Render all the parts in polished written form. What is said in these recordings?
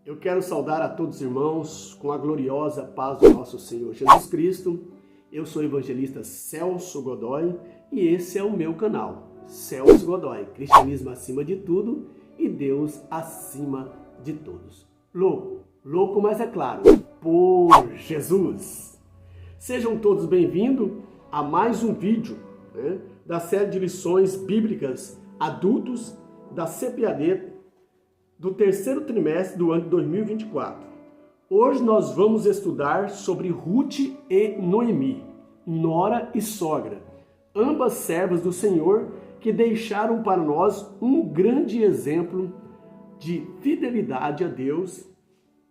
Eu quero saudar a todos os irmãos com a gloriosa paz do nosso Senhor Jesus Cristo. Eu sou o evangelista Celso Godoy e esse é o meu canal, Celso Godoy, cristianismo acima de tudo e Deus acima de todos. Louco, mas é claro, por Jesus. Sejam todos bem-vindos a mais um vídeo da série de lições bíblicas adultos da CPAD do terceiro trimestre do ano de 2024. Hoje nós vamos estudar sobre Ruth e Noemi, nora e sogra, ambas servas do Senhor que deixaram para nós um grande exemplo de fidelidade a Deus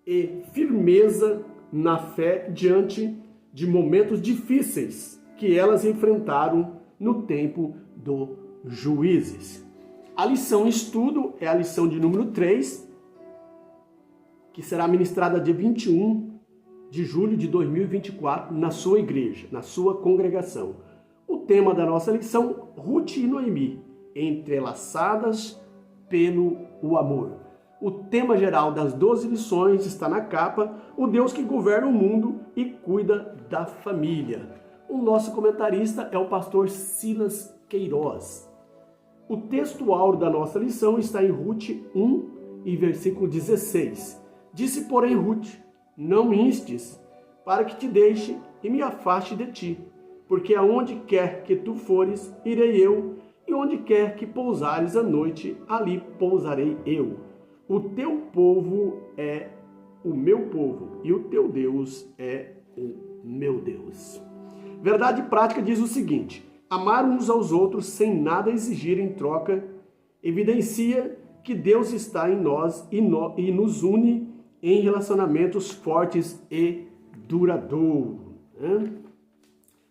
e firmeza na fé diante de momentos difíceis que elas enfrentaram no tempo do Juízes. A lição estudo é a lição de número 3, que será ministrada dia 21 de julho de 2024 na sua igreja, na sua congregação. O tema da nossa lição, Ruth e Noemi, entrelaçadas pelo amor. O tema geral das 12 lições está na capa, o Deus que governa o mundo e cuida da família. O nosso comentarista é o pastor Silas Queiroz. O texto áureo da nossa lição está em Ruth 1 e versículo 16. Disse, porém, Ruth, não me instes, para que te deixe e me afaste de ti, porque aonde quer que tu fores, irei eu, e onde quer que pousares a noite, ali pousarei eu. O teu povo é o meu povo, e o teu Deus é o meu Deus. Verdade prática diz o seguinte: amar uns aos outros sem nada exigir em troca evidencia que Deus está em nós e nos une em relacionamentos fortes e duradouros.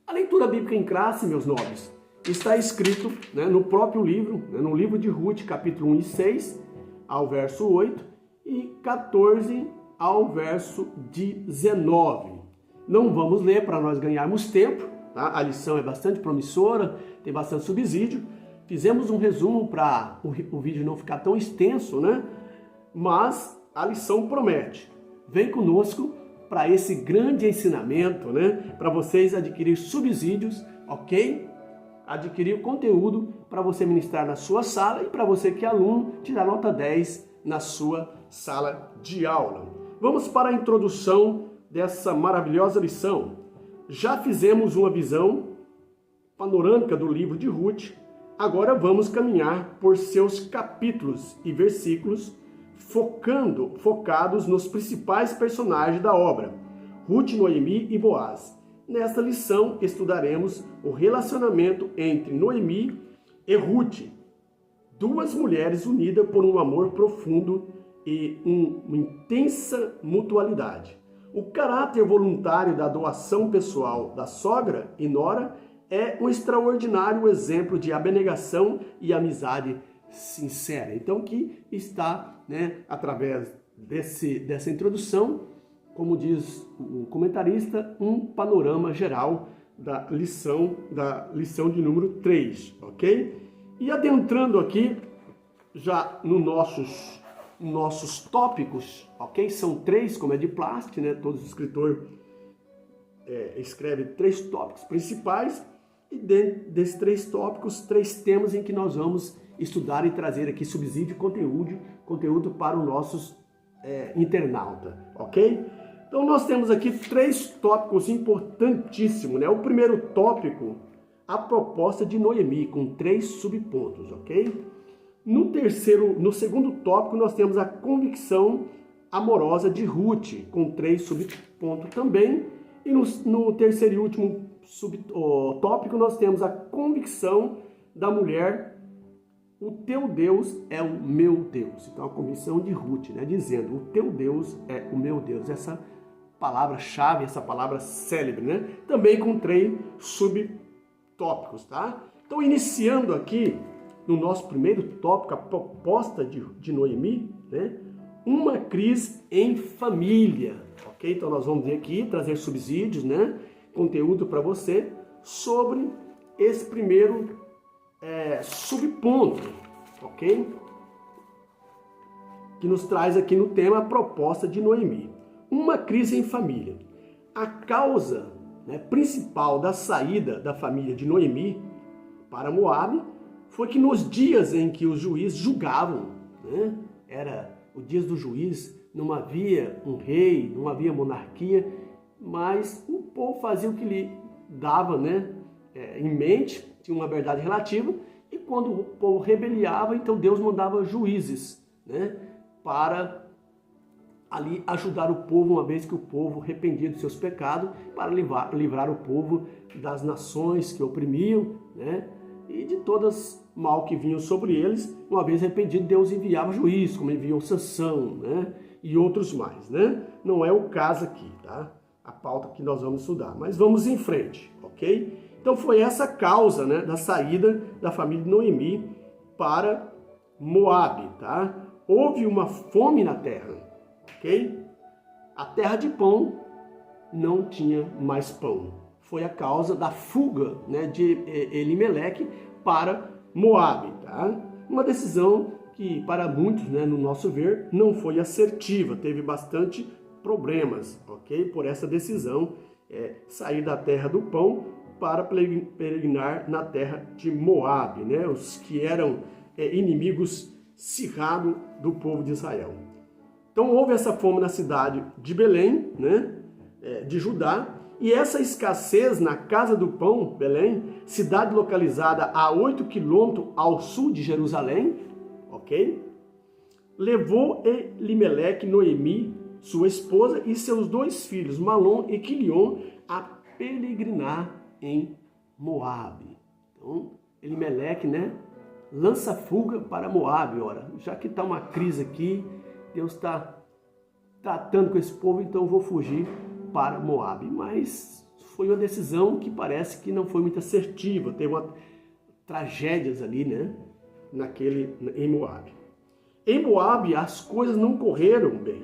A leitura bíblica em classe, meus nobres, está escrito no próprio livro, no livro de Ruth, capítulo 1 e 6, ao verso 8, e 14 ao verso 19. Não vamos ler para nós ganharmos tempo. Tá? A lição é bastante promissora, tem bastante subsídio. Fizemos um resumo para o vídeo não ficar tão extenso, Mas a lição promete. Vem conosco para esse grande ensinamento, Para vocês adquirir subsídios, ok? Adquirir conteúdo para você ministrar na sua sala e para você que é aluno, tirar nota 10 na sua sala de aula. Vamos para a introdução dessa maravilhosa lição. Já fizemos uma visão panorâmica do livro de Ruth, agora vamos caminhar por seus capítulos e versículos, focados nos principais personagens da obra, Ruth, Noemi e Boaz. Nesta lição estudaremos o relacionamento entre Noemi e Ruth, duas mulheres unidas por um amor profundo e uma intensa mutualidade. O caráter voluntário da doação pessoal da sogra e nora é um extraordinário exemplo de abnegação e amizade sincera. Então, que está, através dessa introdução, como diz o comentarista, um panorama geral da lição de número 3, ok? E adentrando aqui, já nos nossos tópicos, ok? São 3, como é de plástico, Todo escritor escreve 3 tópicos principais e dentro desses 3 tópicos, 3 temas em que nós vamos estudar e trazer aqui subsídio e conteúdo para os nossos internautas, ok? Então nós temos aqui 3 tópicos importantíssimos, O primeiro tópico, a proposta de Noemi, com 3 subpontos, ok? No segundo tópico, nós temos a convicção amorosa de Ruth, com 3 subpontos também. E no terceiro e último tópico, nós temos a convicção da mulher, o teu Deus é o meu Deus. Então, a convicção de Ruth, dizendo, o teu Deus é o meu Deus. Essa palavra-chave, essa palavra célebre, Também com 3 subtópicos, tá? Então, iniciando aqui, no nosso primeiro tópico, a proposta de Noemi, uma crise em família, ok? Então nós vamos ver aqui, trazer subsídios, conteúdo para você sobre esse primeiro subponto, ok? que nos traz aqui no tema a proposta de Noemi. Uma crise em família. A causa, principal da saída da família de Noemi para Moabe foi que nos dias em que os juízes julgavam, era o dias do juiz, não havia um rei, não havia monarquia, mas o povo fazia o que lhe dava em mente, tinha uma verdade relativa, e quando o povo rebeliava, então Deus mandava juízes para ali ajudar o povo, uma vez que o povo arrependia dos seus pecados, para livrar o povo das nações que oprimiam, e de todas mal que vinham sobre eles. Uma vez arrependido, Deus enviava juízes, como enviou Sansão, e outros mais, Não é o caso aqui, tá? A pauta que nós vamos estudar, mas vamos em frente, ok? Então foi essa causa, da saída da família de Noemi para Moabe, tá? Houve uma fome na terra, ok? A terra de pão não tinha mais pão. Foi a causa da fuga de Elimeleque para Moabe, tá? Uma decisão que para muitos, no nosso ver, não foi assertiva, teve bastante problemas, ok? Por essa decisão, sair da terra do pão para peregrinar na terra de Moabe, os que eram inimigos acirrados do povo de Israel. Então houve essa fome na cidade de Belém, de Judá, e essa escassez na casa do pão, Belém, cidade localizada a 8 quilômetros ao sul de Jerusalém, ok? Levou Elimeleque, Noemi, sua esposa, e seus 2 filhos, Malom e Quilion, a peregrinar em Moabe. Então, Elimeleque, lança fuga para Moabe. Ora, já que está uma crise aqui, Deus está tratando com esse povo, então eu vou fugir para Moabe. Mas foi uma decisão que parece que não foi muito assertiva, teve tragédias ali, em Moabe. Em Moabe, as coisas não correram bem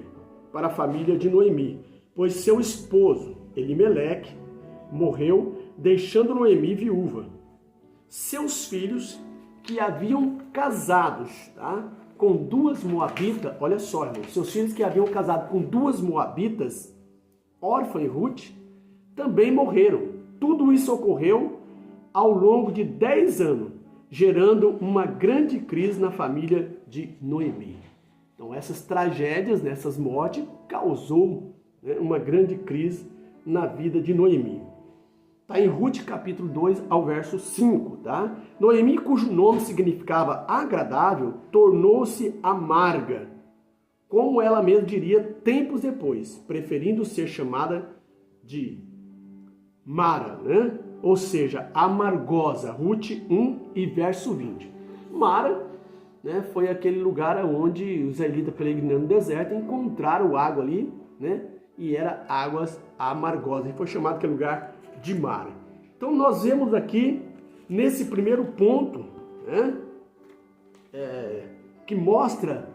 para a família de Noemi, pois seu esposo, Elimeleque, morreu, deixando Noemi viúva. Seus filhos, que haviam casados, com 2 moabitas, olha só, irmão, seus filhos que haviam casado com 2 moabitas, Orfa e Ruth, também morreram. Tudo isso ocorreu ao longo de 10 anos, gerando uma grande crise na família de Noemi. Então essas tragédias, essas mortes, causou uma grande crise na vida de Noemi. Está em Ruth capítulo 2 ao verso 5, tá? Noemi, cujo nome significava agradável, tornou-se amarga, como ela mesma diria tempos depois, preferindo ser chamada de Mara, ou seja, amargosa. Ruth 1 e verso 20. Mara, foi aquele lugar onde os israelitas peregrinando no deserto encontraram água ali, e era águas amargosas, e foi chamado aquele lugar de Mara. Então nós vemos aqui, nesse primeiro ponto, que mostra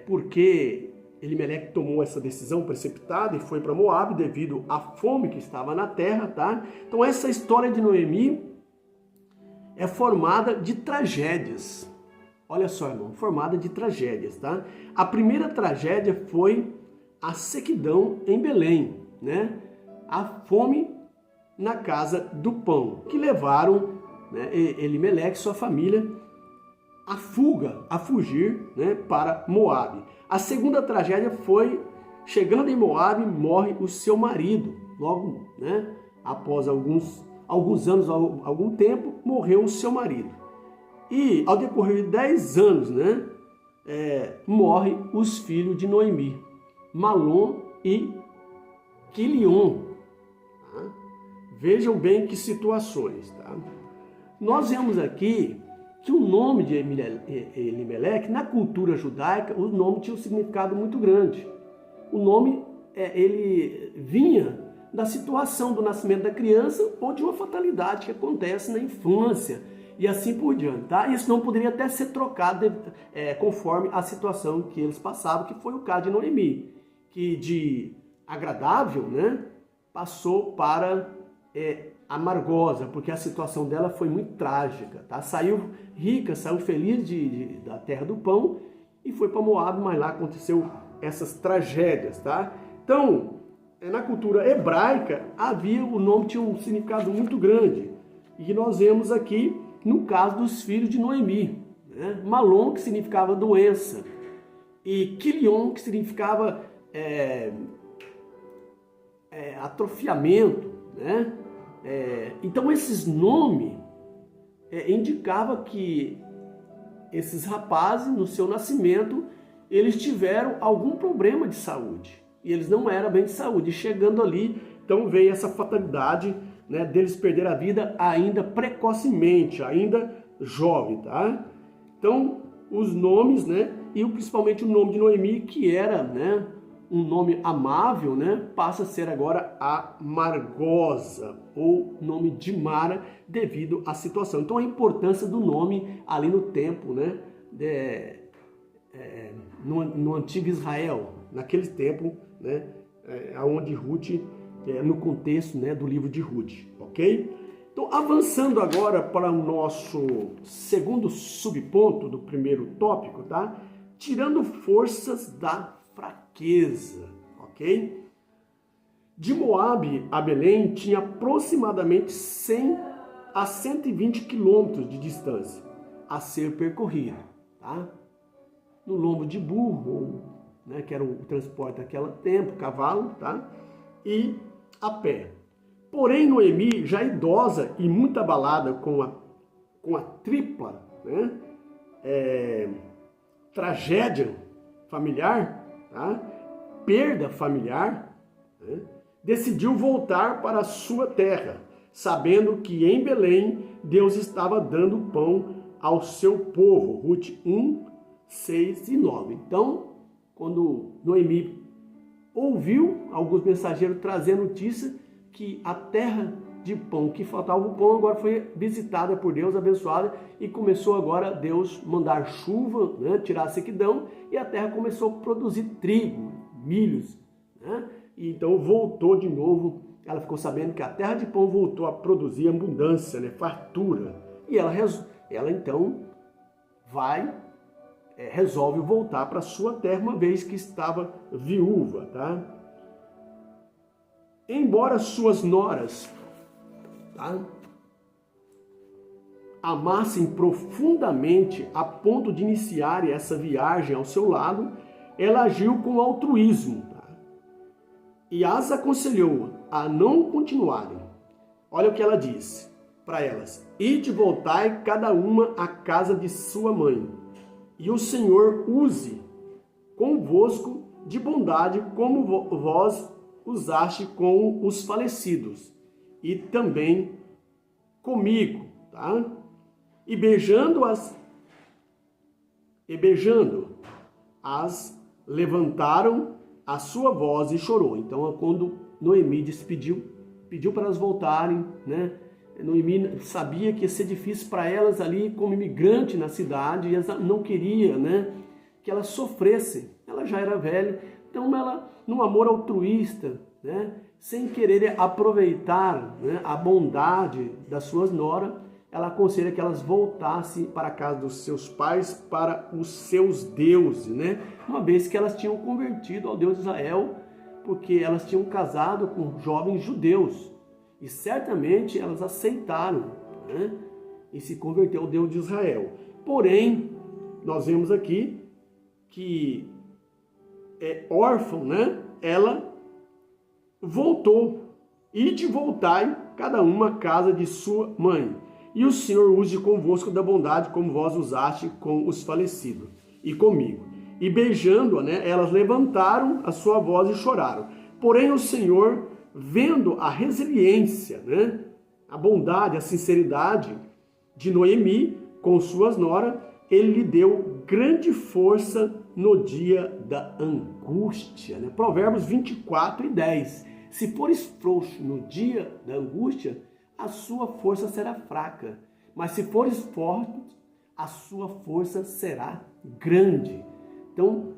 por que Elimeleque tomou essa decisão precipitada e foi para Moabe devido à fome que estava na terra, tá? Então essa história de Noemi é formada de tragédias. Olha só, irmão, formada de tragédias, tá? A primeira tragédia foi a sequidão em Belém, A fome na casa do pão, que levaram Elimeleque e sua família a fugir para Moabe. A segunda tragédia foi, chegando em Moabe, morre o seu marido. Logo, após alguns anos, algum tempo, morreu o seu marido. E ao decorrer de 10 anos, morre os filhos de Noemi, Malom e Quilion. Tá? Vejam bem que situações. Tá? Nós vemos aqui que o nome de Elimeleque, na cultura judaica, o nome tinha um significado muito grande. O nome, ele vinha da situação do nascimento da criança ou de uma fatalidade que acontece na infância e assim por diante. Tá? Isso não poderia até ser trocado conforme a situação que eles passavam, que foi o caso de Noemi, que de agradável, passou para amargosa, porque a situação dela foi muito trágica, tá? Saiu rica, saiu feliz da terra do pão e foi para Moabe, mas lá aconteceu essas tragédias, tá? Então, na cultura hebraica, o nome tinha um significado muito grande, e que nós vemos aqui no caso dos filhos de Noemi, né? Malom, que significava doença, e Quilion, que significava atrofiamento, né? Então esses nomes indicavam que esses rapazes, no seu nascimento, eles tiveram algum problema de saúde, e eles não eram bem de saúde, e chegando ali, então veio essa fatalidade, né, deles perder a vida ainda precocemente, ainda jovem, tá? Então, os nomes, né, e principalmente o nome de Noemi, que era, né, um nome amável, né, passa a ser agora amargosa, ou nome de Mara, devido à situação. Então, a importância do nome ali no tempo, né, no antigo Israel, naquele tempo, né, onde Ruth, no contexto, né, do livro de Ruth, ok? Então, avançando agora para o nosso segundo subponto do primeiro tópico, tá? Tirando forças da fraqueza, ok? De Moabe a Belém tinha aproximadamente 100 a 120 quilômetros de distância a ser percorrida, tá? No lombo de burro, né, que era o transporte daquele tempo, cavalo, tá? E a pé. Porém, Noemi, já idosa e muito abalada com a tripla, né, tragédia familiar, tá? Perda familiar, né, decidiu voltar para a sua terra, sabendo que em Belém Deus estava dando pão ao seu povo. Ruth 1, 6 e 9. Então, quando Noemi ouviu alguns mensageiros trazer notícia que a terra de pão, que faltava o pão, agora foi visitada por Deus, abençoada, e começou agora Deus mandar chuva, né, tirar a sequidão, e a terra começou a produzir trigo, milhos, né? E então voltou de novo, ela ficou sabendo que a terra de pão voltou a produzir abundância, né, fartura, e ela então resolve voltar para sua terra, uma vez que estava viúva, tá? Embora suas noras, tá, amassem profundamente a ponto de iniciar essa viagem ao seu lado, ela agiu com altruísmo, tá? E as aconselhou a não continuarem. Olha o que ela disse para elas: ide, voltai cada uma à casa de sua mãe, e o Senhor use convosco de bondade como vós usaste com os falecidos, e também comigo, tá? E beijando-as, levantaram a sua voz e chorou. Então, quando Noemi pediu para elas voltarem, né? Noemi sabia que ia ser difícil para elas ali como imigrante na cidade, e ela não queria, né, que elas sofressem. Ela já era velha, então ela, num amor altruísta, né, sem querer aproveitar, né, a bondade das suas noras, ela aconselha que elas voltassem para a casa dos seus pais, para os seus deuses, né? Uma vez que elas tinham convertido ao Deus de Israel, porque elas tinham casado com jovens judeus. E certamente elas aceitaram, né, e se converteu ao Deus de Israel. Porém, nós vemos aqui que órfã, né, ela voltou. Ide, voltai, cada uma à casa de sua mãe. E o Senhor use convosco da bondade, como vós usaste com os falecidos, e comigo. E beijando-a, né, elas levantaram a sua voz e choraram. Porém, o Senhor, vendo a resiliência, né, a bondade, a sinceridade de Noemi com suas noras, ele lhe deu grande força no dia da angústia, né? Provérbios 24 e 10. Se fores frouxo no dia da angústia, a sua força será fraca. Mas se fores forte, a sua força será grande. Então,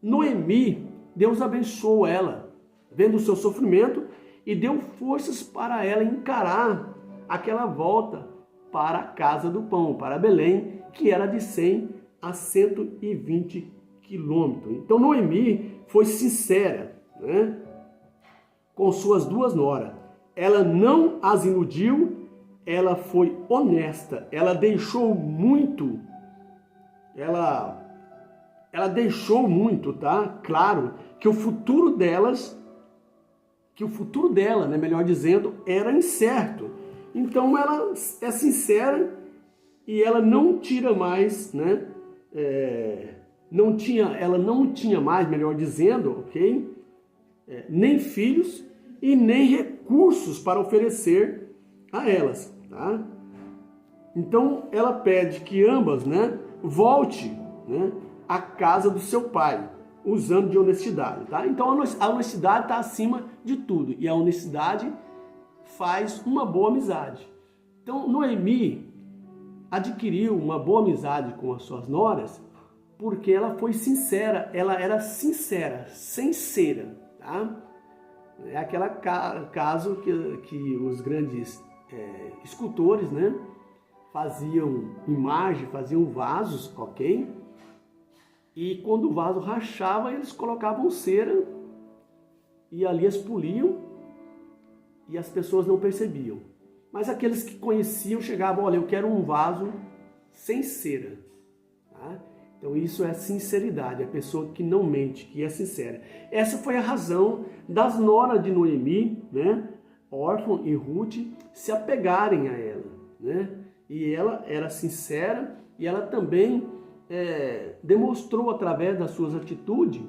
Noemi, Deus abençoou ela, vendo o seu sofrimento, e deu forças para ela encarar aquela volta para a casa do pão, para Belém, que era de 100 a 120 quilômetros. Então Noemi foi sincera, né, com suas duas noras. Ela não as iludiu, ela foi honesta, ela deixou muito, ela deixou muito, tá? Claro que o futuro dela, né, melhor dizendo, era incerto. Então ela é sincera e ela não tira mais, né? Ela não tinha mais, melhor dizendo, ok? Nem filhos e nem recursos para oferecer a elas, tá? Então ela pede que ambas, né, volte, né, à casa do seu pai, usando de honestidade, tá? Então a honestidade está acima de tudo e a honestidade faz uma boa amizade. Então Noemi adquiriu uma boa amizade com as suas noras porque ela foi sincera, ela era sincera, sincera, tá? É aquele caso que os grandes escultores, né, faziam imagem, faziam vasos, ok? E quando o vaso rachava, eles colocavam cera e ali eles poliam e as pessoas não percebiam. Mas aqueles que conheciam chegavam, olha, eu quero um vaso sem cera, tá? Então isso é sinceridade, a pessoa que não mente, que é sincera. Essa foi a razão das noras de Noemi, né, Orfa e Ruth, se apegarem a ela, né? E ela era sincera e ela também demonstrou através das suas atitudes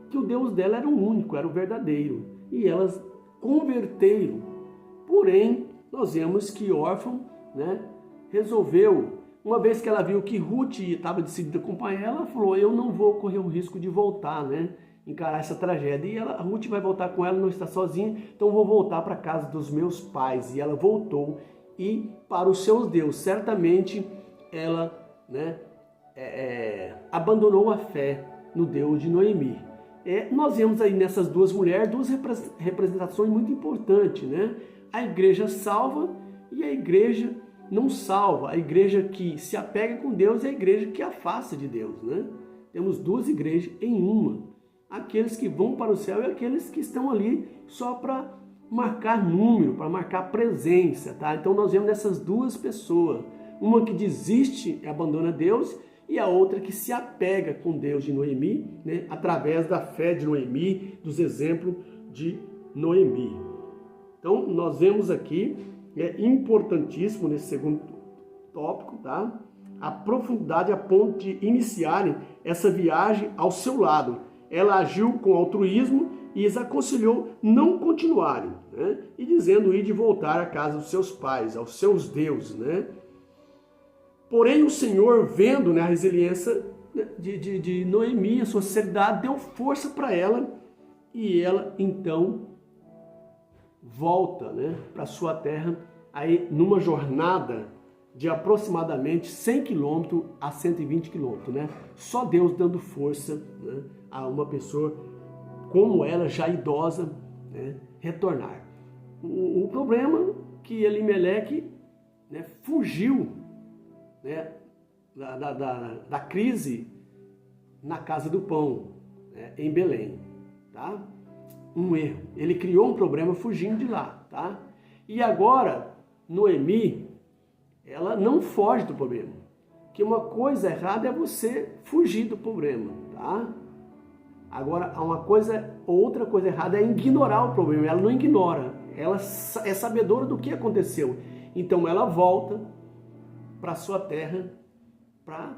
que o Deus dela era o único, era o verdadeiro. E elas converteram. Porém, nós vemos que Orfa, né, resolveu, uma vez que ela viu que Ruth estava decidida a acompanhar ela, falou, eu não vou correr o risco de voltar, né, encarar essa tragédia. E Ruth vai voltar com ela, não está sozinha, então vou voltar para a casa dos meus pais. E ela voltou e para os seus deuses. Certamente ela, né, abandonou a fé no Deus de Noemi. Nós vemos aí nessas duas mulheres duas representações muito importantes, né? A igreja salva e a igreja não salva. A igreja que se apega com Deus é a igreja que afasta de Deus, né? Temos duas igrejas em uma. Aqueles que vão para o céu e aqueles que estão ali só para marcar número, para marcar presença, tá? Então nós vemos nessas duas pessoas, uma que desiste e abandona Deus e a outra que se apega com Deus de Noemi, né? Através da fé de Noemi, dos exemplos de Noemi. Então nós vemos aqui, é importantíssimo nesse segundo tópico, tá? A profundidade a ponto de iniciarem essa viagem ao seu lado. Ela agiu com altruísmo e as aconselhou não continuarem, né? E dizendo ir de voltar à casa dos seus pais, aos seus deuses, né? Porém o Senhor, vendo, né, a resiliência de Noemi, a sua sinceridade, deu força para ela e ela então volta, né, para sua terra, aí numa jornada de aproximadamente 100 km a 120 km, né? Só Deus dando força, né, a uma pessoa como ela, já idosa, né, retornar. O problema é que Elimeleque, né, fugiu, né, da crise na casa do pão, né, em Belém, tá? Um erro. Ele criou um problema fugindo de lá, tá? E agora, Noemi, ela não foge do problema. Que uma coisa errada é você fugir do problema, tá? Agora, outra coisa errada é ignorar o problema. Ela não ignora, ela é sabedora do que aconteceu. Então ela volta para sua terra para,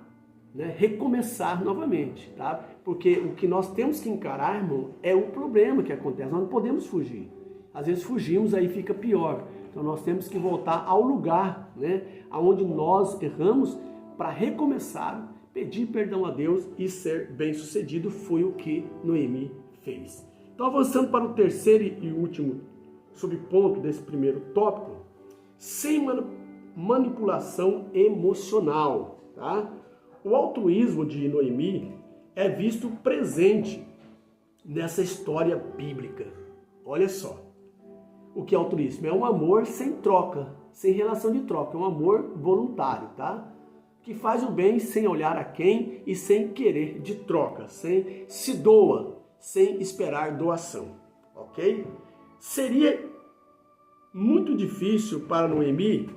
né, recomeçar novamente, tá? Porque o que nós temos que encarar, irmão, é o problema que acontece. Nós não podemos fugir. Às vezes fugimos, aí fica pior. Então nós temos que voltar ao lugar, né, aonde nós erramos, para recomeçar, pedir perdão a Deus e ser bem-sucedido. Foi o que Noemi fez. Então, avançando para o terceiro e último subponto desse primeiro tópico, sem manipulação emocional, tá? O altruísmo de Noemi é visto presente nessa história bíblica. Olha só, o que é altruísmo? É um amor sem troca, sem relação de troca, é um amor voluntário, tá? que faz o bem sem olhar a quem e sem querer de troca, sem se doa, sem esperar doação, ok? Seria muito difícil para Noemi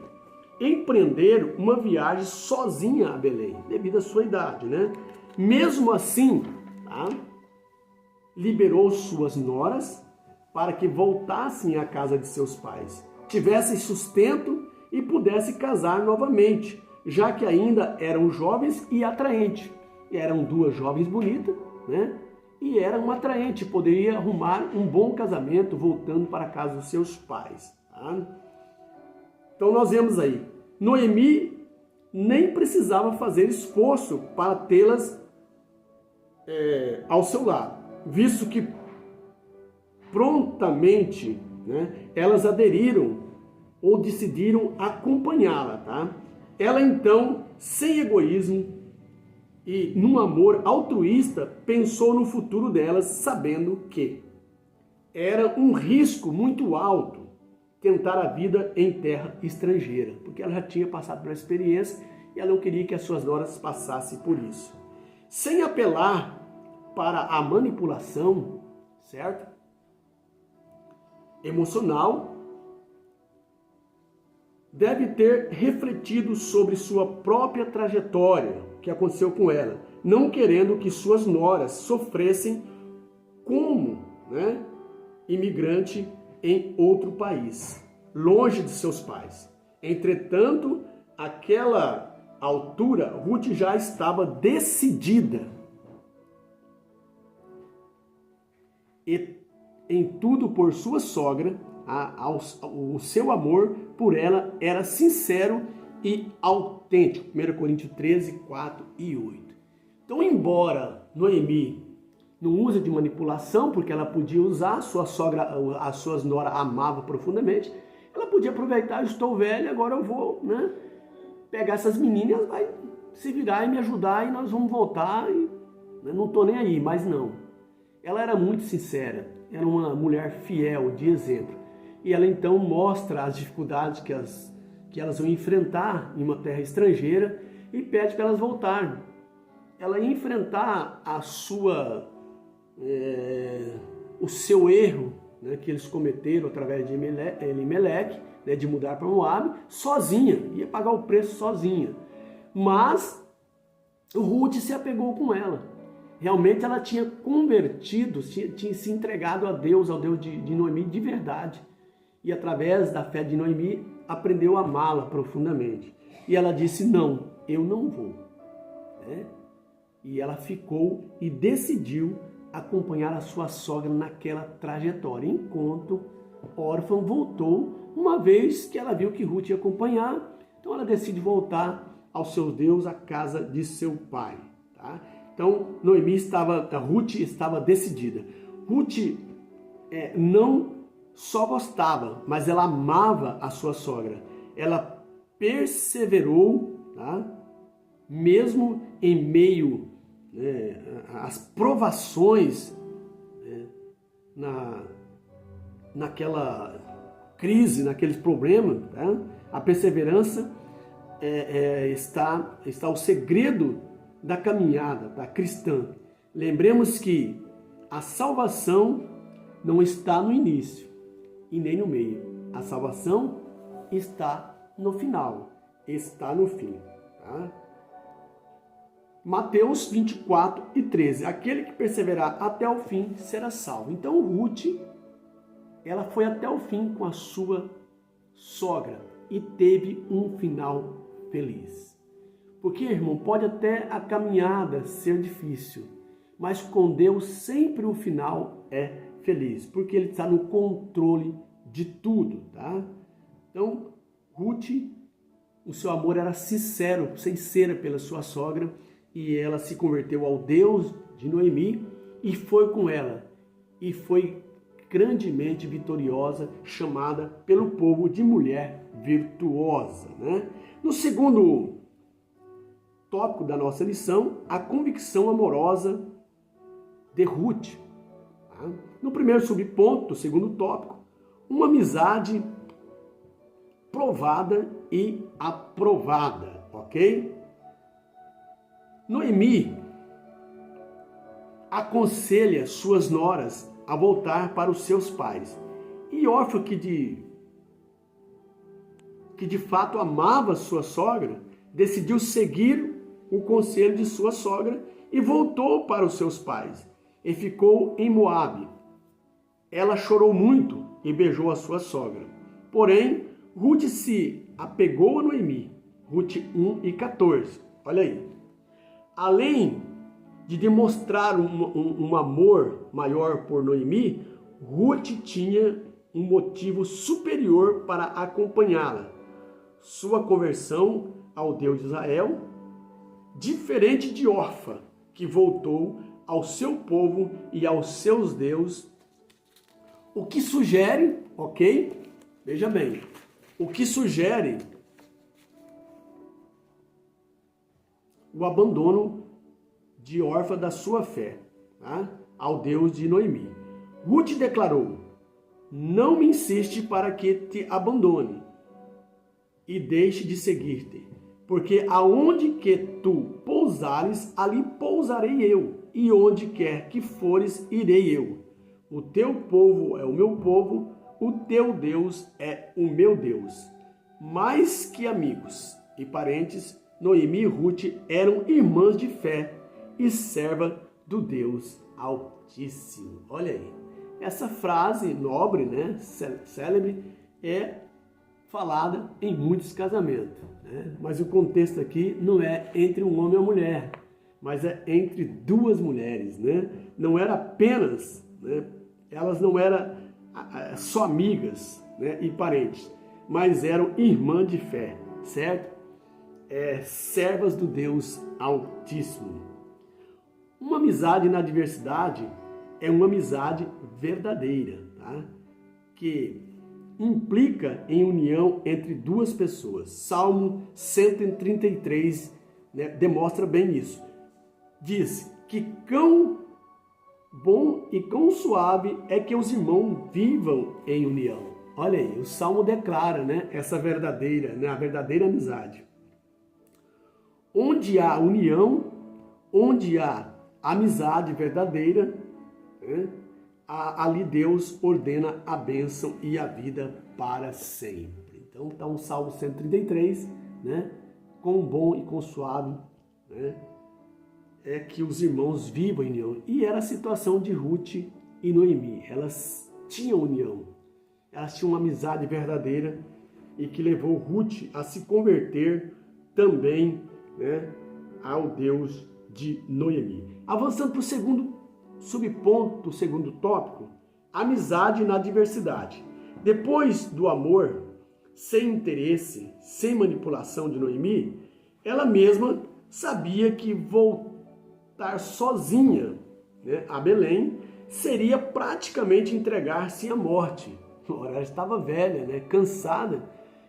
empreender uma viagem sozinha a Belém, devido à sua idade, né? Mesmo assim, tá? Liberou suas noras para que voltassem à casa de seus pais, tivessem sustento e pudessem casar novamente, já que ainda eram jovens e atraentes. Eram duas jovens bonitas, né? E eram atraentes, poderia arrumar um bom casamento voltando para a casa dos seus pais. Tá? Então nós vemos aí, Noemi nem precisava fazer esforço para tê-las ao seu lado, visto que prontamente, né, elas aderiram ou decidiram acompanhá-la. Tá? Ela então, sem egoísmo e num amor altruísta, pensou no futuro delas, sabendo que era um risco muito alto tentar a vida em terra estrangeira, porque ela já tinha passado pela experiência e ela não queria que as suas noras passassem por isso. Sem apelar para a manipulação, certo? Emocional, deve ter refletido sobre sua própria trajetória, o que aconteceu com ela, não querendo que suas noras sofressem como, né, imigrante em outro país, longe de seus pais. Entretanto, àquela altura, Ruth já estava decidida e em tudo por sua sogra. O seu amor por ela era sincero e autêntico. 1 Coríntios 13, 4 e 8. Então, embora Noemi não use de manipulação, porque ela podia usar, sua sogra, a sua nora amava profundamente, ela podia aproveitar, eu estou velha, agora eu vou, né, pegar essas meninas, vai se virar e me ajudar e nós vamos voltar, e, né, não estou nem aí, mas não. Ela era muito sincera, era uma mulher fiel, de exemplo. E ela então mostra as dificuldades que elas vão enfrentar em uma terra estrangeira e pede para elas voltarem. Ela ia enfrentar o seu erro, né, que eles cometeram através de Elimeleque, né, de mudar para Moabe, sozinha, ia pagar o preço sozinha. Mas Ruth se apegou com ela. Realmente ela tinha convertido, tinha se entregado a Deus, ao Deus de Noemi de verdade. E através da fé de Noemi, aprendeu a amá-la profundamente. E ela disse, não, eu não vou. Né? E ela ficou e decidiu acompanhar a sua sogra naquela trajetória, enquanto órfã voltou, uma vez que ela viu que Ruth ia acompanhar, então ela decide voltar ao seu Deus, à casa de seu pai. Tá? Então, Ruth estava decidida. Ruth não só gostava, mas ela amava a sua sogra. Ela perseverou, tá? Mesmo em meio às provações, naquela crise, naqueles problemas. Tá? A perseverança está o segredo da caminhada da cristã. Lembremos que a salvação não está no início e nem no meio. A salvação está no final, está no fim. Tá? Mateus 24 e 13. Aquele que perseverar até o fim será salvo. Então Ruth, ela foi até o fim com a sua sogra e teve um final feliz. Porque, irmão, pode até a caminhada ser difícil, mas com Deus sempre o final é feliz, porque Ele está no controle de tudo, tá? Então, Ruth, o seu amor era sincera pela sua sogra, e ela se converteu ao Deus de Noemi e foi com ela, e foi grandemente vitoriosa, chamada pelo povo de mulher virtuosa, né? No segundo tópico da nossa lição, a convicção amorosa de Ruth. Tá? No primeiro subponto, segundo tópico, uma amizade provada e aprovada, ok? Noemi aconselha suas noras a voltar para os seus pais. E Orfa, que de fato amava sua sogra, decidiu seguir o conselho de sua sogra e voltou para os seus pais. E ficou em Moabe. Ela chorou muito e beijou a sua sogra. Porém, Ruth se apegou a Noemi. Ruth 1:14. Olha aí. Além de demonstrar um amor maior por Noemi, Ruth tinha um motivo superior para acompanhá-la. Sua conversão ao Deus de Israel, diferente de Orfa, que voltou ao seu povo e aos seus deuses, o que sugere, ok? Veja bem, o que sugere o abandono de Orfa da sua fé, tá? Ao Deus de Noemi. Ruth declarou: não me insiste para que te abandone e deixe de seguir-te, porque aonde que tu pousares, ali pousarei eu, e onde quer que fores, irei eu. O teu povo é o meu povo, o teu Deus é o meu Deus. Mais que amigos e parentes, Noemi e Ruth eram irmãs de fé e serva do Deus Altíssimo. Olha aí, essa frase nobre, né, célebre, é falada em muitos casamentos, né? Mas o contexto aqui não é entre um homem e uma mulher, mas é entre duas mulheres, né? Não era apenas, né? Elas não eram só amigas, né, e parentes, mas eram irmãs de fé, certo? Servas do Deus Altíssimo. Uma amizade na diversidade é uma amizade verdadeira, tá? Que implica em união entre duas pessoas. Salmo 133, né, demonstra bem isso. Diz que quão bom e quão suave é que os irmãos vivam em união. Olha aí, o Salmo declara, né, essa verdadeira, né, a verdadeira amizade. Onde há união, onde há amizade verdadeira, né, ali Deus ordena a bênção e a vida para sempre. Então está o Salmo 133, né? Quão bom e quão suave, né, é que os irmãos vivam em união. E era a situação de Ruth e Noemi. Elas tinham união, elas tinham uma amizade verdadeira e que levou Ruth a se converter também, né, ao Deus de Noemi. Avançando para o segundo subponto, o segundo tópico, amizade na diversidade. Depois do amor, sem interesse, sem manipulação de Noemi, ela mesma sabia que voltar sozinha, né, a Belém seria praticamente entregar-se à morte. Ela estava velha, né, cansada,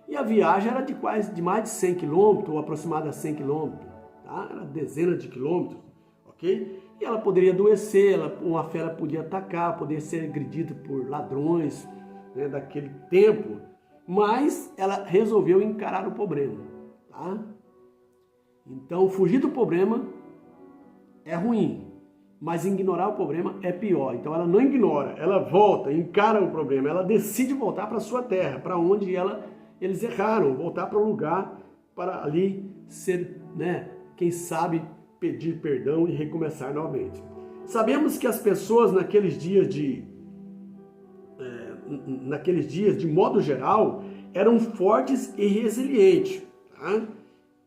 e a viagem era de mais de 100 quilômetros, ou aproximada a 100 quilômetros, tá? Era dezenas de quilômetros, ok? E ela poderia adoecer, uma fera podia atacar, poderia ser agredida por ladrões, né, daquele tempo, mas ela resolveu encarar o problema, tá? Então, fugir do problema é ruim, mas ignorar o problema é pior. Então, ela não ignora, ela volta, encara o problema, ela decide voltar para a sua terra, para onde eles erraram, voltar para o lugar, para ali ser, né, quem sabe, pedir perdão e recomeçar novamente. Sabemos que as pessoas naqueles dias de modo geral, eram fortes e resilientes, tá?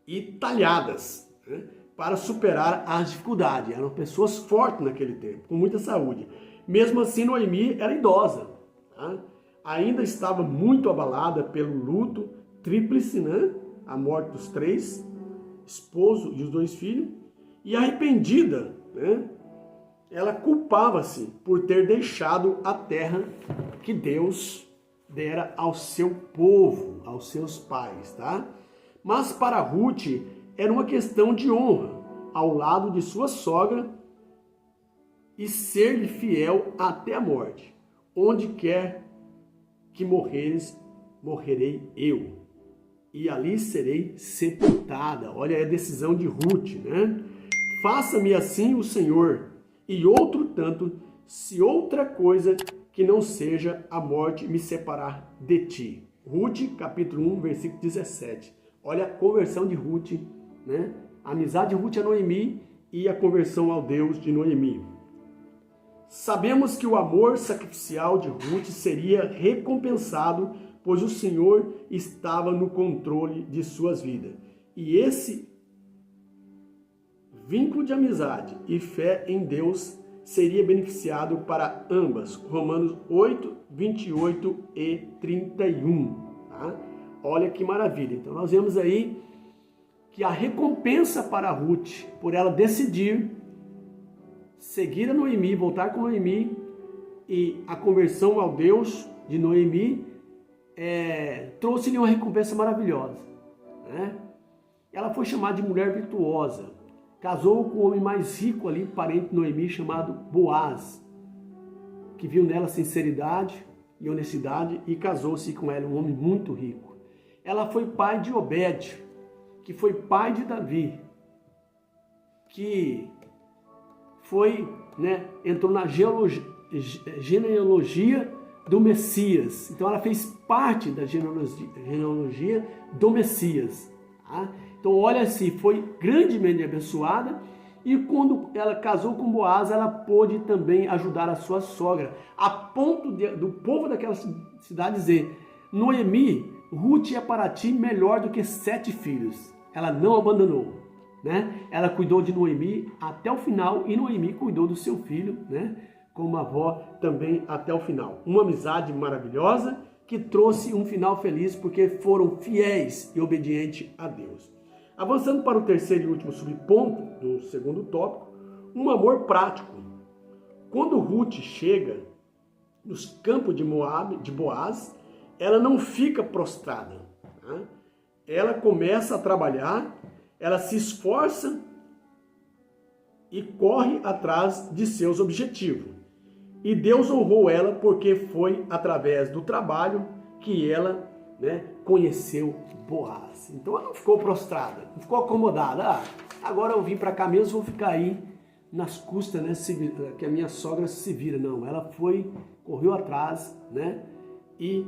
E talhadas, né, para superar as dificuldades. Eram pessoas fortes naquele tempo, com muita saúde. Mesmo assim, Noemi era idosa, tá? Ainda estava muito abalada pelo luto tríplice, né? A morte dos 3 esposos e os 2 filhos, e arrependida, né? Ela culpava-se por ter deixado a terra que Deus dera ao seu povo, aos seus pais, tá? Mas para Ruth era uma questão de honra ao lado de sua sogra e ser-lhe fiel até a morte. Onde quer que morreres, morrerei eu, e ali serei sepultada. Olha a decisão de Ruth, né? faça-me assim o Senhor, e outro tanto, se outra coisa que não seja a morte me separar de ti. Ruth, capítulo 1, versículo 17. Olha a conversão de Ruth, né? A amizade de Ruth a Noemi e a conversão ao Deus de Noemi. Sabemos que o amor sacrificial de Ruth seria recompensado, pois o Senhor estava no controle de suas vidas. E esse vínculo de amizade e fé em Deus seria beneficiado para ambas. Romanos 8, 28 e 31. Tá? Olha que maravilha. Então nós vemos aí que a recompensa para Ruth, por ela decidir seguir a Noemi, voltar com Noemi, e a conversão ao Deus de Noemi, trouxe-lhe uma recompensa maravilhosa. Né? Ela foi chamada de mulher virtuosa. Casou com o homem mais rico ali, parente de Noemi, chamado Boaz, que viu nela sinceridade e honestidade e casou-se com ela, um homem muito rico. Ela foi pai de Obed, que foi pai de Davi, que entrou na genealogia do Messias. Então ela fez parte da genealogia do Messias. Tá? Então olha-se, foi grandemente abençoada, e quando ela casou com Boaz, ela pôde também ajudar a sua sogra, a ponto do povo daquela cidade dizer: Noemi, Ruth é para ti melhor do que 7 filhos. Ela não abandonou, né? Ela cuidou de Noemi até o final, e Noemi cuidou do seu filho, né? Como avó também até o final. Uma amizade maravilhosa que trouxe um final feliz, porque foram fiéis e obedientes a Deus. Avançando para o terceiro e último subponto do segundo tópico, um amor prático. Quando Ruth chega nos campos de Moabe, de Boaz, ela não fica prostrada. Tá? Ela começa a trabalhar, ela se esforça e corre atrás de seus objetivos. E Deus honrou ela porque foi através do trabalho que ela conheceu Boaz. Então ela não ficou prostrada, não ficou acomodada. Agora eu vim para cá mesmo, vou ficar aí nas custas, que a minha sogra se vira. Não, ela correu atrás, e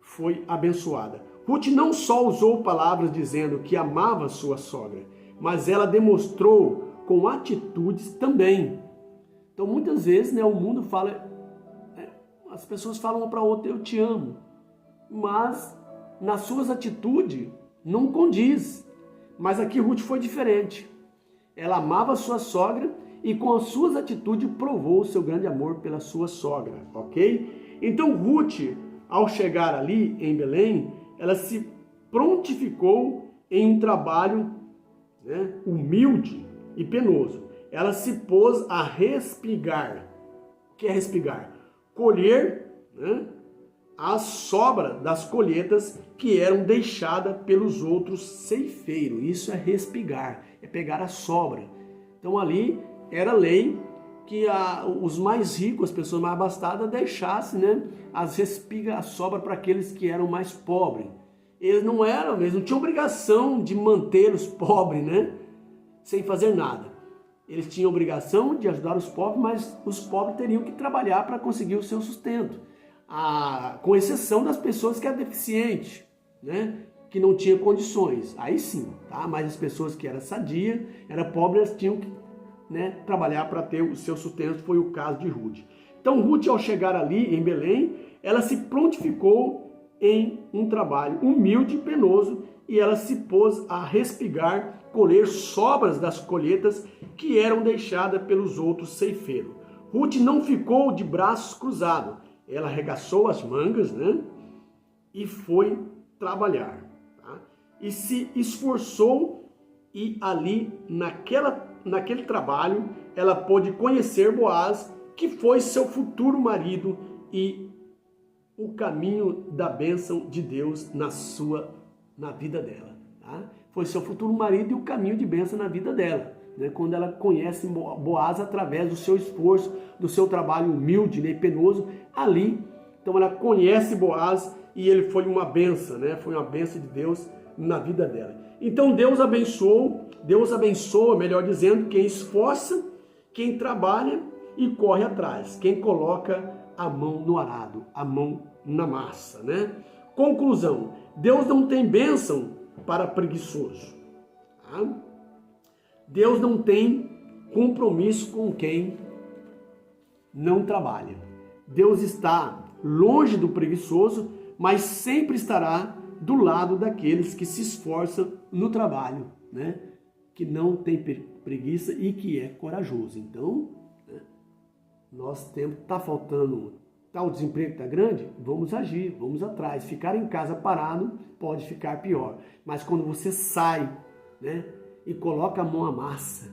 foi abençoada. Ruth não só usou palavras dizendo que amava sua sogra, mas ela demonstrou com atitudes também. Então muitas vezes o mundo fala, as pessoas falam uma para outra: eu te amo, mas nas suas atitudes não condiz. Mas aqui Ruth foi diferente. Ela amava a sua sogra e com as suas atitudes provou o seu grande amor pela sua sogra, ok? Então Ruth, ao chegar ali em Belém, ela se prontificou em um trabalho humilde e penoso. Ela se pôs a respigar. O que é respigar? Colher a sobra das colheitas que eram deixadas pelos outros ceifeiros. Isso é respigar, é pegar a sobra. Então ali era lei que os mais ricos, as pessoas mais abastadas, deixassem a sobra para aqueles que eram mais pobres. Eles não tinham obrigação de manter os pobres, sem fazer nada. Eles tinham obrigação de ajudar os pobres, mas os pobres teriam que trabalhar para conseguir o seu sustento. Com exceção das pessoas que eram deficientes, que não tinham condições. Aí sim, tá? Mas as pessoas que eram sadias, eram pobres, elas tinham que trabalhar para ter o seu sustento. Foi o caso de Ruth. Então Ruth, ao chegar ali em Belém, ela se prontificou em um trabalho humilde e penoso, e ela se pôs a respigar, colher sobras das colheitas que eram deixadas pelos outros ceifeiros. Ruth não ficou de braços cruzados. Ela arregaçou as mangas, e foi trabalhar. Tá? E se esforçou, e ali, naquele trabalho, ela pôde conhecer Boaz, que foi seu futuro marido, e o caminho da bênção de Deus na vida dela. Tá? Foi seu futuro marido e o caminho de bênção na vida dela. Quando ela conhece Boaz através do seu esforço, do seu trabalho humilde e penoso, ali, então ela conhece Boaz e ele foi uma benção, né? Foi uma benção de Deus na vida dela. Então Deus abençoa, melhor dizendo, quem esforça, quem trabalha e corre atrás, quem coloca a mão no arado, a mão na massa, né? Conclusão, Deus não tem bênção para preguiçoso. Tá? Deus não tem compromisso com quem não trabalha. Deus está longe do preguiçoso, mas sempre estará do lado daqueles que se esforçam no trabalho, né? Que não tem preguiça e que é corajoso. Então, né? Nós temos, tá faltando, o desemprego está grande, vamos agir, vamos atrás. Ficar em casa parado pode ficar pior. Mas quando você sai, né? E coloca a mão à massa,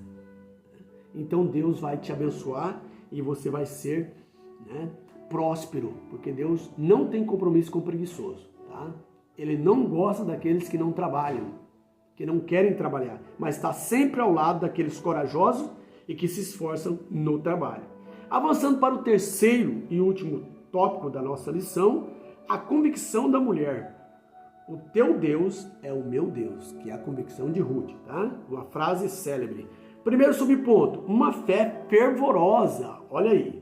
então Deus vai te abençoar e você vai ser, né, próspero, porque Deus não tem compromisso com o preguiçoso, tá? Ele não gosta daqueles que não trabalham, que não querem trabalhar, mas está sempre ao lado daqueles corajosos e que se esforçam no trabalho. Avançando para o terceiro e último tópico da nossa lição, a convicção da mulher. O teu Deus é o meu Deus, que é a convicção de Ruth, tá? Uma frase célebre. Primeiro subponto, uma fé fervorosa. Olha aí.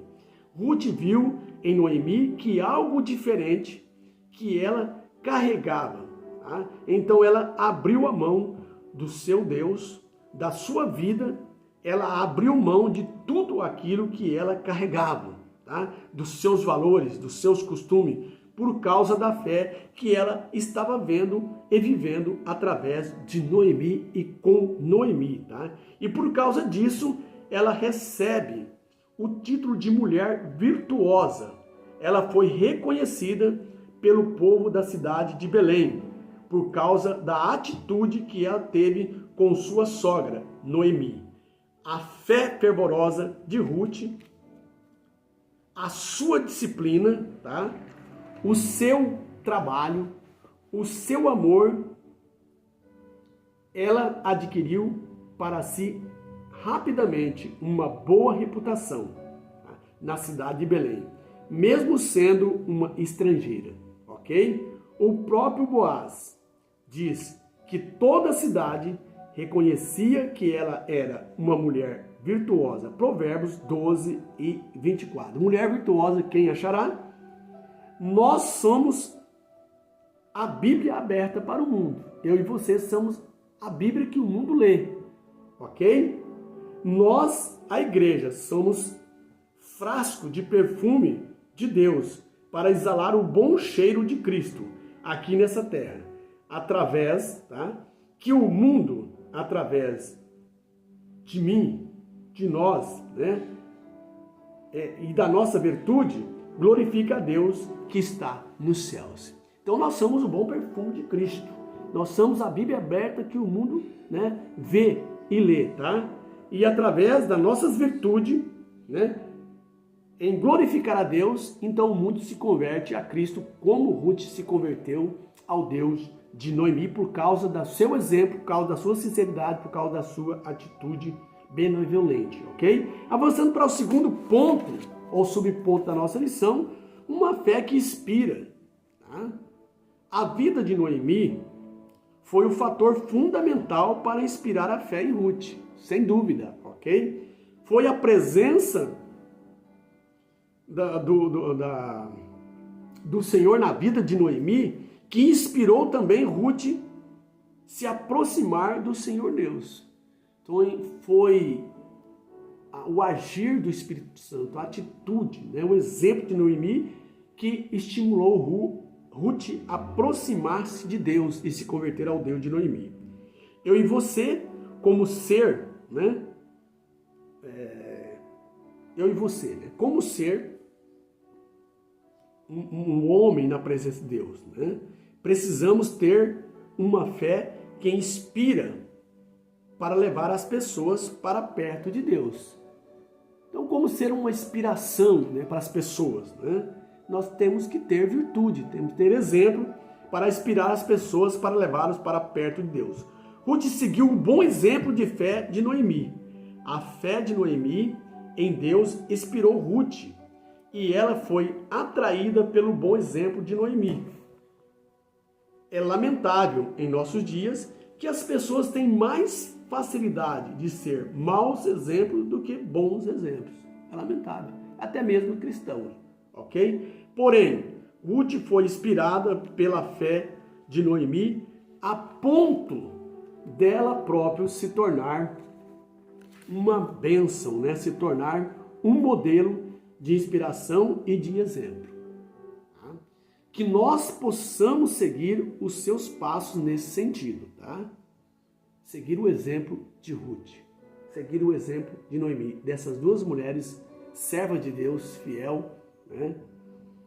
Ruth viu em Noemi que algo diferente que ela carregava. Tá? Então ela abriu a mão do seu Deus, da sua vida, ela abriu mão de tudo aquilo que ela carregava, tá? Dos seus valores, dos seus costumes, por causa da fé que ela estava vendo e vivendo através de Noemi e com Noemi, tá? E por causa disso, ela recebe o título de mulher virtuosa. Ela foi reconhecida pelo povo da cidade de Belém, por causa da atitude que ela teve com sua sogra, Noemi. A fé fervorosa de Ruth, a sua disciplina, tá? O seu trabalho, o seu amor, ela adquiriu para si rapidamente uma boa reputação, tá? Na cidade de Belém, mesmo sendo uma estrangeira, ok? O próprio Boaz diz que toda a cidade reconhecia que ela era uma mulher virtuosa. Provérbios 12 e 24. Mulher virtuosa, quem achará? Nós somos a Bíblia aberta para o mundo. Eu e você somos a Bíblia que o mundo lê, ok? Nós, a igreja, somos frasco de perfume de Deus para exalar o bom cheiro de Cristo aqui nessa terra. Através, tá? Que o mundo, através de mim, de nós, né? E da nossa virtude, glorifica a Deus que está nos céus. Então nós somos o bom perfume de Cristo. Nós somos a Bíblia aberta que o mundo, né, vê e lê, tá? E através das nossas virtudes, né, em glorificar a Deus, então o mundo se converte a Cristo, como Ruth se converteu ao Deus de Noemi, por causa do seu exemplo, por causa da sua sinceridade, por causa da sua atitude benevolente, ok? Avançando para o segundo ponto, ou subponto da nossa lição, uma fé que inspira. Tá? A vida de Noemi foi o fator fundamental para inspirar a fé em Ruth, sem dúvida, ok? Foi a presença do Senhor na vida de Noemi que inspirou também Ruth se aproximar do Senhor Deus. Então foi o agir do Espírito Santo, a atitude, né, o exemplo de Noemi que estimulou Ruth a aproximar-se de Deus e se converter ao Deus de Noemi. Eu e você, como ser, né, como ser um homem na presença de Deus, né, precisamos ter uma fé que inspira para levar as pessoas para perto de Deus. Então, como ser uma inspiração, né, para as pessoas, né? Nós temos que ter virtude, temos que ter exemplo para inspirar as pessoas, para levá-los para perto de Deus. Ruth seguiu um bom exemplo de fé de Noemi. A fé de Noemi em Deus inspirou Ruth e ela foi atraída pelo bom exemplo de Noemi. é lamentável em nossos dias que as pessoas têm mais facilidade de ser maus exemplos do que bons exemplos. É lamentável, até mesmo cristãos, ok? Porém, Ruth foi inspirada pela fé de Noemi a ponto dela própria se tornar uma bênção, né? Se tornar um modelo de inspiração e de exemplo. Tá? Que nós possamos seguir os seus passos nesse sentido, tá? Seguir o exemplo de Ruth, seguir o exemplo de Noemi, dessas duas mulheres, servas de Deus, fiel, né?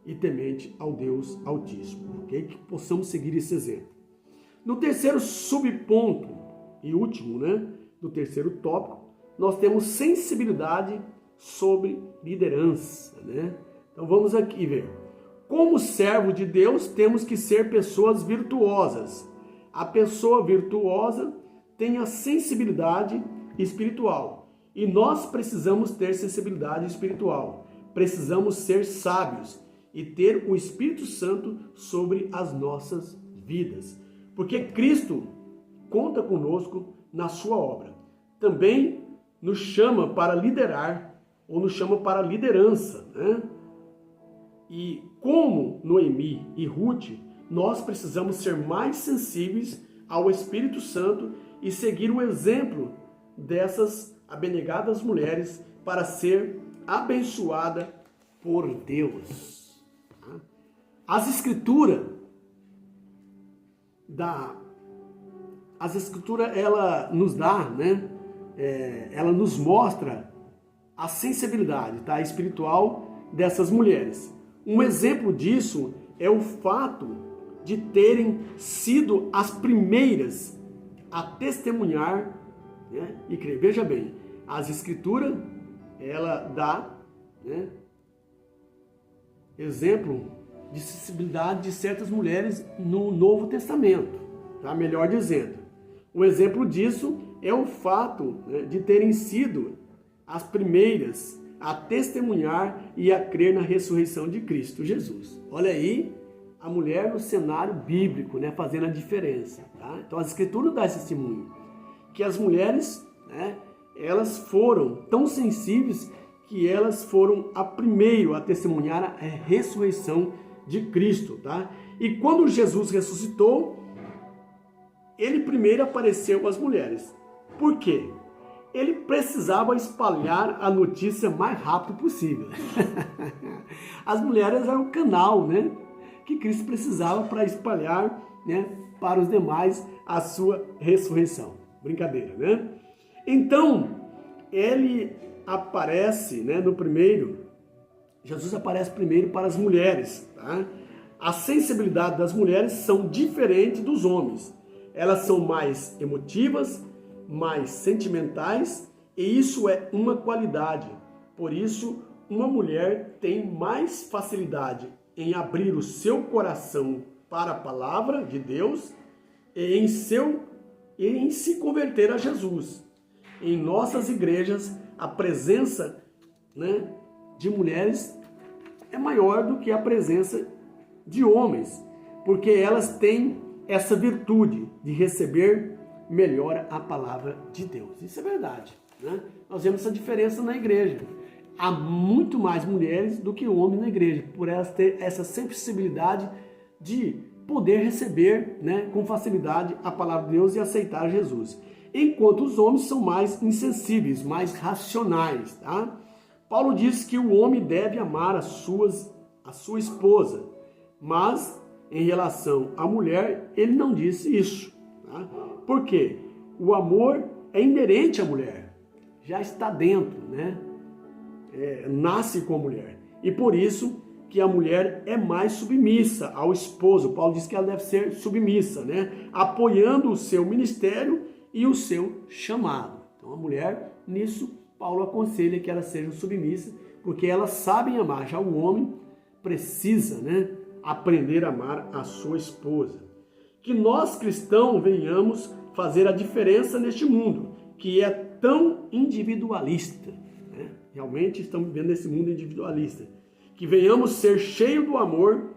E temente ao Deus Altíssimo, ok? Que possamos seguir esse exemplo. No terceiro subponto e último, né, do terceiro tópico, nós temos sensibilidade sobre liderança, né? Então vamos aqui ver. Como servo de Deus, temos que ser pessoas virtuosas. A pessoa virtuosa tem a sensibilidade espiritual. E nós precisamos ter sensibilidade espiritual. Precisamos ser sábios e ter o Espírito Santo sobre as nossas vidas. Porque Cristo conta conosco na sua obra. Também nos chama para liderar, ou nos chama para liderança, né? E como Noemi e Ruth, nós precisamos ser mais sensíveis ao Espírito Santo e seguir o exemplo dessas abnegadas mulheres para ser abençoada por Deus. As Escrituras, ela nos dá, né? Ela nos mostra a sensibilidade, tá? Espiritual dessas mulheres. Um exemplo disso é o fato de terem sido as primeiras a testemunhar, né, e crer. Veja bem, as Escrituras, ela dá, né, exemplo de sensibilidade de certas mulheres no Novo Testamento, tá? Melhor dizendo. Um exemplo disso é o fato, né, de terem sido as primeiras a testemunhar e a crer na ressurreição de Cristo Jesus. Olha aí a mulher no cenário bíblico, né, fazendo a diferença. Tá? Então as Escrituras dão esse testemunho. Que as mulheres, né, elas foram tão sensíveis que elas foram a primeiro a testemunhar a ressurreição de Cristo. Tá? E quando Jesus ressuscitou, ele primeiro apareceu às mulheres. Por quê? Ele precisava espalhar a notícia o mais rápido possível. As mulheres eram o canal, né, que Cristo precisava para espalhar, né, para os demais a sua ressurreição. Brincadeira, né? Então, ele aparece, né, no primeiro, Jesus aparece primeiro para as mulheres. Tá? A sensibilidade das mulheres são diferentes dos homens. Elas são mais emotivas, mais sentimentais, e isso é uma qualidade. Por isso, uma mulher tem mais facilidade em abrir o seu coração para a palavra de Deus e em se converter a Jesus. Em nossas igrejas, a presença, né, de mulheres é maior do que a presença de homens, porque elas têm essa virtude de receber melhor a palavra de Deus. Isso é verdade, né? Nós vemos essa diferença na igreja. Há muito mais mulheres do que homens na igreja, por elas ter essa sensibilidade de poder receber, né, com facilidade a palavra de Deus e aceitar Jesus. Enquanto os homens são mais insensíveis, mais racionais. Tá? Paulo diz que o homem deve amar a sua esposa, mas em relação à mulher, ele não disse isso. Tá? Por quê? O amor é inerente à mulher, já está dentro, né? Nasce com a mulher. E por isso que a mulher é mais submissa ao esposo. Paulo diz que ela deve ser submissa, né? Apoiando o seu ministério e o seu chamado. Então a mulher, nisso, Paulo aconselha que ela seja submissa, porque elas sabem amar. Já o homem precisa, né, aprender a amar a sua esposa. Que nós cristãos venhamos fazer a diferença neste mundo, que é tão individualista. Né? Realmente estamos vivendo nesse mundo individualista. Que venhamos ser cheios do amor,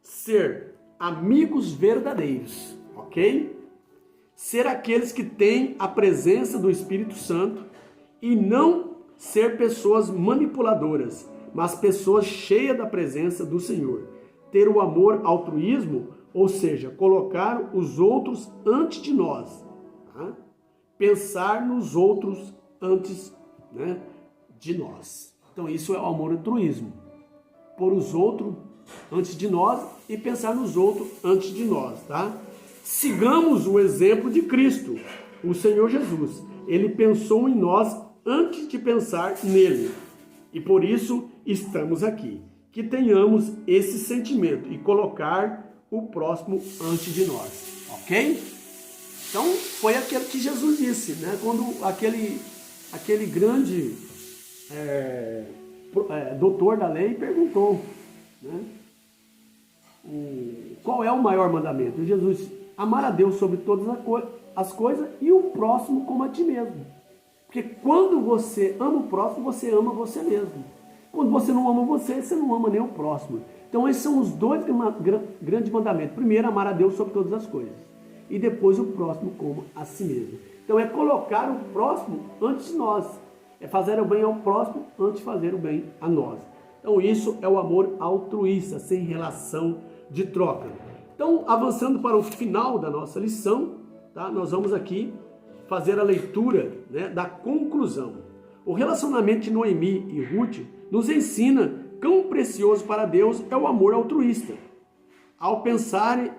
ser amigos verdadeiros, ok? Ser aqueles que têm a presença do Espírito Santo e não ser pessoas manipuladoras, mas pessoas cheias da presença do Senhor. Ter o amor altruísmo, ou seja, colocar os outros antes de nós. Tá? Pensar nos outros antes, né, de nós. Então isso é o amor altruísmo. Pôr os outros antes de nós e pensar nos outros antes de nós, tá? Sigamos o exemplo de Cristo, o Senhor Jesus. Ele pensou em nós antes de pensar nele. E por isso estamos aqui. Que tenhamos esse sentimento e colocar o próximo antes de nós, ok? Então foi aquilo que Jesus disse, né? Quando aquele grande doutor da lei perguntou, né? Qual é o maior mandamento? Jesus disse: amar a Deus sobre todas as coisas e o próximo como a ti mesmo. Porque quando você ama o próximo, você ama você mesmo. Quando você não ama você, você não ama nem o próximo. Então esses são os dois grandes mandamentos. Primeiro, amar a Deus sobre todas as coisas. E depois o próximo como a si mesmo. Então é colocar o próximo antes de nós. É fazer o bem ao próximo antes de fazer o bem a nós. Então isso é o amor altruísta, sem relação de troca. Então, avançando para o final da nossa lição, tá? Nós vamos aqui fazer a leitura, né, da conclusão. O relacionamento de Noemi e Ruth nos ensina quão precioso para Deus é o amor altruísta. Ao pensarem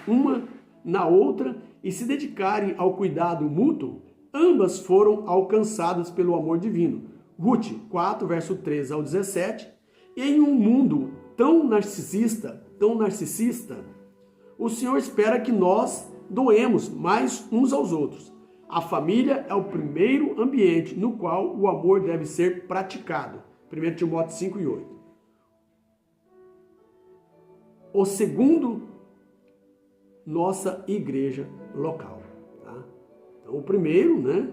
uma na outra e se dedicarem ao cuidado mútuo, ambas foram alcançadas pelo amor divino. Ruth 4, verso 13 ao 17. E em um mundo tão narcisista, o Senhor espera que nós doemos mais uns aos outros. A família é o primeiro ambiente no qual o amor deve ser praticado. 1 Timóteo 5 e 8. O segundo, nossa igreja local. Tá? Então, o primeiro, né,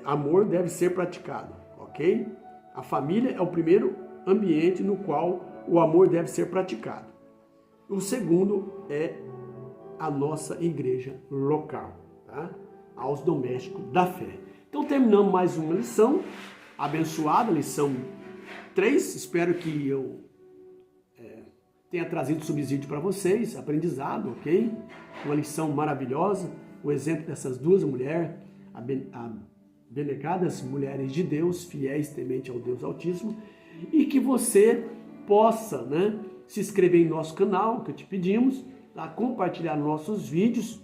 amor deve ser praticado, ok? A família é o primeiro ambiente no qual o amor deve ser praticado. O segundo é a nossa igreja local, tá? Aos domésticos da fé. Então terminamos mais uma lição abençoada, lição 3. Espero que eu tenha trazido subsídio para vocês, aprendizado, ok? Uma lição maravilhosa, o exemplo dessas duas mulheres, abnegadas mulheres de Deus, fiéis, temente ao Deus Altíssimo, e que você possa, né, se inscrever em nosso canal, que te pedimos, tá? Compartilhar nossos vídeos,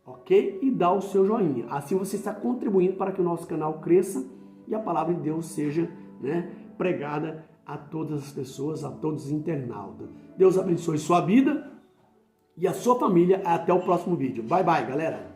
ok? E dar o seu joinha. Assim você está contribuindo para que o nosso canal cresça e a palavra de Deus seja, né, pregada a todas as pessoas, a todos os internautas. Deus abençoe sua vida e a sua família. Até o próximo vídeo. Bye, bye, galera!